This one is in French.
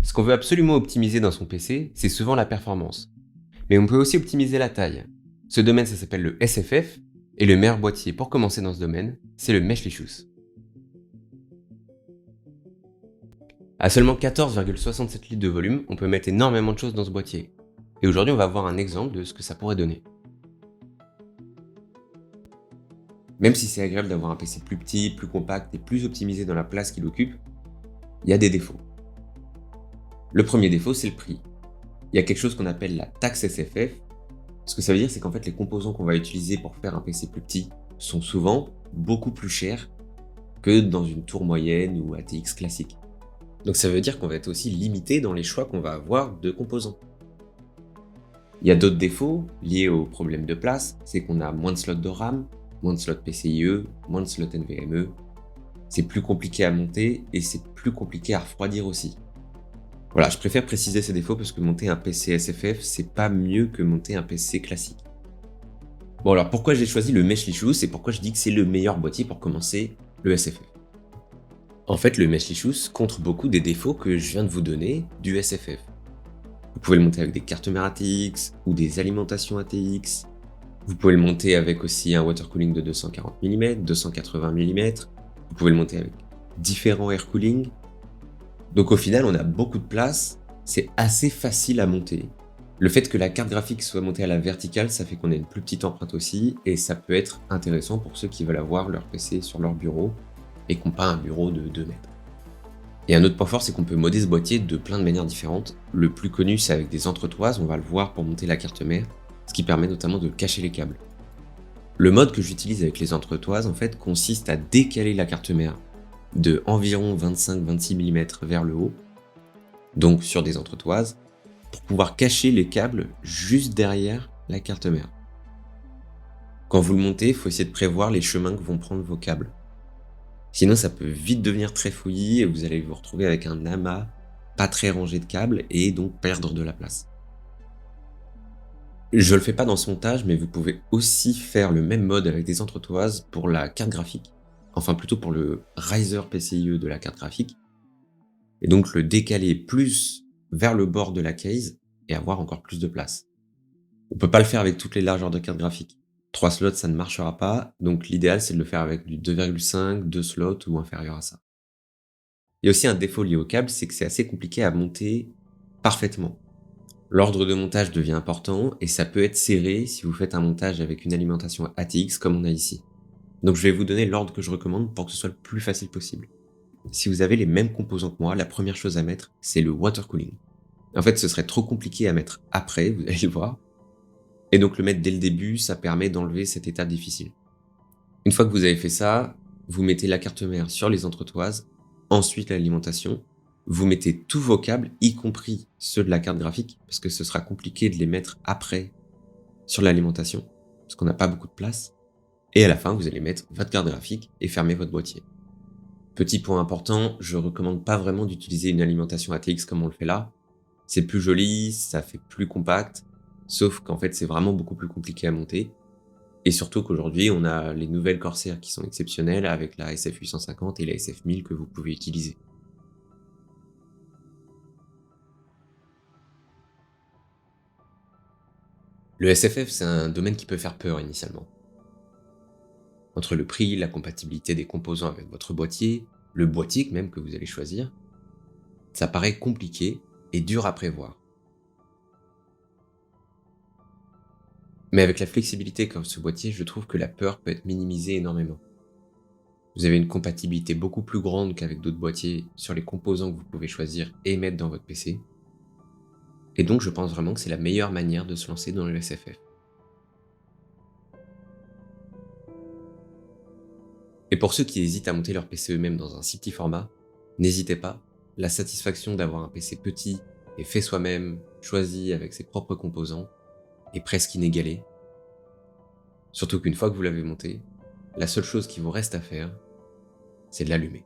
Ce qu'on veut absolument optimiser dans son PC, c'est souvent la performance. Mais on peut aussi optimiser la taille. Ce domaine, ça s'appelle le SFF, et le meilleur boîtier pour commencer dans ce domaine, c'est le Meshlichus. À seulement 14,67 litres de volume, on peut mettre énormément de choses dans ce boîtier. Et aujourd'hui, on va voir un exemple de ce que ça pourrait donner. Même si c'est agréable d'avoir un PC plus petit, plus compact et plus optimisé dans la place qu'il occupe, il y a des défauts. Le premier défaut, c'est le prix. Il y a quelque chose qu'on appelle la taxe SFF. Ce que ça veut dire, c'est qu'en fait, les composants qu'on va utiliser pour faire un PC plus petit sont souvent beaucoup plus chers que dans une tour moyenne ou ATX classique. Donc ça veut dire qu'on va être aussi limité dans les choix qu'on va avoir de composants. Il y a d'autres défauts liés au problème de place, c'est qu'on a moins de slots de RAM, moins de slots PCIe, moins de slots NVMe. C'est plus compliqué à monter et c'est plus compliqué à refroidir aussi. Voilà, je préfère préciser ces défauts parce que monter un PC SFF, c'est pas mieux que monter un PC classique. Bon alors pourquoi j'ai choisi le Meshlichus et pourquoi je dis que c'est le meilleur boîtier pour commencer le SFF? En fait, le Meshlichus contre beaucoup des défauts que je viens de vous donner du SFF. Vous pouvez le monter avec des cartes mères ATX ou des alimentations ATX. Vous pouvez le monter avec aussi un water cooling de 240 mm, 280 mm. Vous pouvez le monter avec différents air cooling. Donc au final, on a beaucoup de place, c'est assez facile à monter. Le fait que la carte graphique soit montée à la verticale, ça fait qu'on a une plus petite empreinte aussi, et ça peut être intéressant pour ceux qui veulent avoir leur PC sur leur bureau, et qui n'ont pas un bureau de 2 mètres. Et un autre point fort, c'est qu'on peut modder ce boîtier de plein de manières différentes. Le plus connu, c'est avec des entretoises, on va le voir pour monter la carte mère, ce qui permet notamment de cacher les câbles. Le mode que j'utilise avec les entretoises, en fait, consiste à décaler la carte mère de environ 25-26 mm vers le haut, donc sur des entretoises, pour pouvoir cacher les câbles juste derrière la carte mère. Quand vous le montez, il faut essayer de prévoir les chemins que vont prendre vos câbles. Sinon, ça peut vite devenir très fouillis et vous allez vous retrouver avec un amas pas très rangé de câbles et donc perdre de la place. Je le fais pas dans ce montage, mais vous pouvez aussi faire le même mode avec des entretoises pour la carte graphique. Enfin plutôt pour le riser PCIe de la carte graphique. Et donc le décaler plus vers le bord de la case et avoir encore plus de place. On peut pas le faire avec toutes les largeurs de carte graphique. 3 slots, ça ne marchera pas, donc l'idéal c'est de le faire avec du 2,5, 2 slots ou inférieur à ça. Il y a aussi un défaut lié au câble, c'est que c'est assez compliqué à monter parfaitement. L'ordre de montage devient important et ça peut être serré si vous faites un montage avec une alimentation ATX comme on a ici. Donc je vais vous donner l'ordre que je recommande pour que ce soit le plus facile possible. Si vous avez les mêmes composants que moi, la première chose à mettre, c'est le water cooling. En fait, ce serait trop compliqué à mettre après, vous allez le voir. Et donc le mettre dès le début, ça permet d'enlever cette étape difficile. Une fois que vous avez fait ça, vous mettez la carte mère sur les entretoises, ensuite l'alimentation. Vous mettez tous vos câbles, y compris ceux de la carte graphique, parce que ce sera compliqué de les mettre après sur l'alimentation, parce qu'on n'a pas beaucoup de place. Et à la fin, vous allez mettre votre carte graphique et fermer votre boîtier. Petit point important, je recommande pas vraiment d'utiliser une alimentation ATX comme on le fait là. C'est plus joli, ça fait plus compact, sauf qu'en fait c'est vraiment beaucoup plus compliqué à monter. Et surtout qu'aujourd'hui, on a les nouvelles Corsair qui sont exceptionnelles avec la SF850 et la SF1000 que vous pouvez utiliser. Le SFF, c'est un domaine qui peut faire peur initialement. Entre le prix, la compatibilité des composants avec votre boîtier, le boîtier même que vous allez choisir, ça paraît compliqué et dur à prévoir. Mais avec la flexibilité qu'offre ce boîtier, je trouve que la peur peut être minimisée énormément. Vous avez une compatibilité beaucoup plus grande qu'avec d'autres boîtiers sur les composants que vous pouvez choisir et mettre dans votre PC. Et donc je pense vraiment que c'est la meilleure manière de se lancer dans le SFF. Et pour ceux qui hésitent à monter leur PC eux-mêmes dans un si petit format, n'hésitez pas, la satisfaction d'avoir un PC petit et fait soi-même, choisi avec ses propres composants, est presque inégalée. Surtout qu'une fois que vous l'avez monté, la seule chose qui vous reste à faire, c'est de l'allumer.